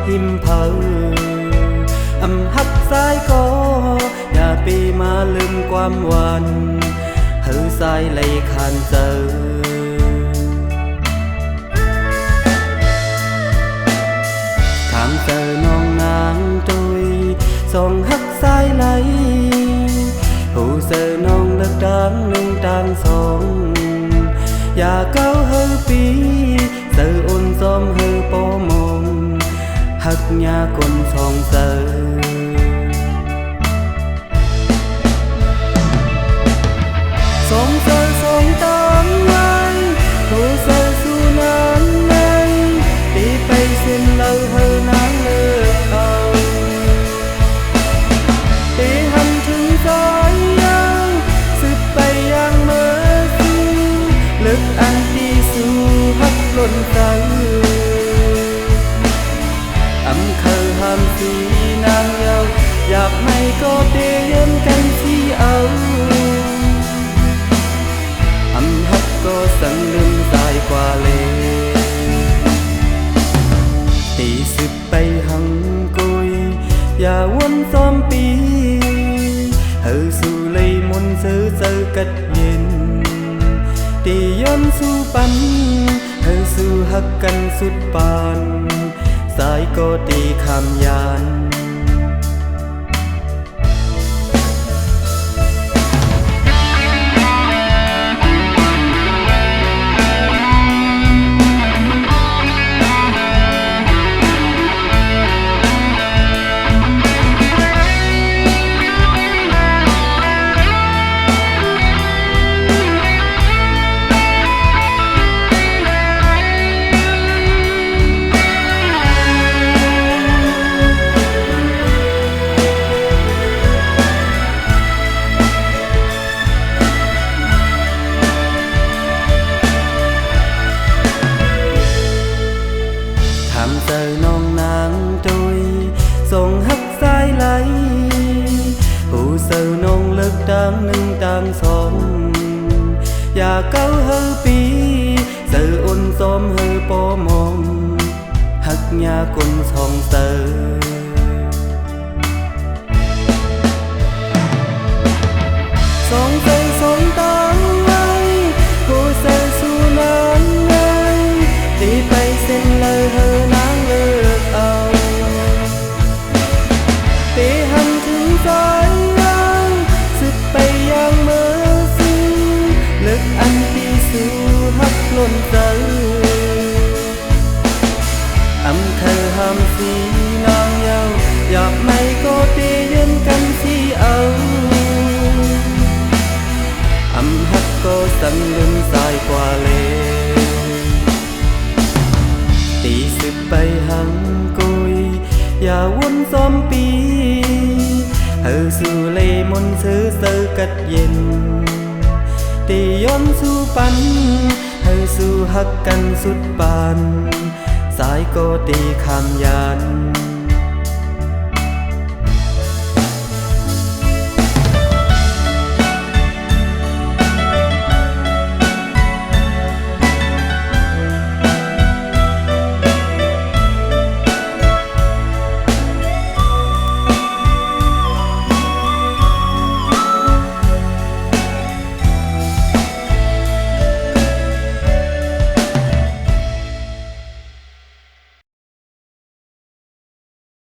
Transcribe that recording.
หิมเพอหักสายก็อย่าปีมาลืมความหวานหือสายเลยคานเจอทางเจอน้องนางตุยส่องหักสายไหลหูเจอน้องเลิกดังหนึ่งต่างสองอย่าเก้าเฮอปีเจออุ่นซ้อมเฮอโปมองหักยาคนสองเจอสองเจอสองตามไว้หูเจอสู่นานในตีไปเส้นเลอเฮอนางเลือกเอาตีหันถึงสายยางสืบไปยังเมื่อสิลึกอันดีสู่หักล้นใจเคยห้ามสีนางเยาอยากไม่ก็เตียนกันที่เอาหักก็สั่งลืมสายกว่าเลยตีสิบไปหังกุยอย่าวนซ้อมปีเฮอสู่เลยมนซื้อเจอกัดเย็นตีย้อนสู่ปันเฮอสู่หักกันสุดปานสายก็ตีคำยานเจอน้องนางตุยส่งหักสายไหลหูเสือน้องเลิกดังหนึ่งต่างสองอย่าเก้าเฮอปีเสืออุ่นซ้อมเฮอโปมองหักยาคนสองเสือสองเสือสองตางไว้หูเสือสู่นานไงตีไปเส้นเลยเฮอนางเลือกเอาตีหันถึงสายยางสืบไปยังเมื่อสิลึกอันที่สู่หักล้นใจเคยห้ามสีนางเยาอยากไม่ก็ตีเย็นกันที่เอาหักก็สั่งลืมสายกว่าเลยตีสิบไปหังกุยอย่าวนซ้อมปีเฮอสู่เลยมนซื้อเจอกัดเย็นตีย้อนสู่ปันเฮอสู่หักกันสุดปานสายก็ตีคำยาน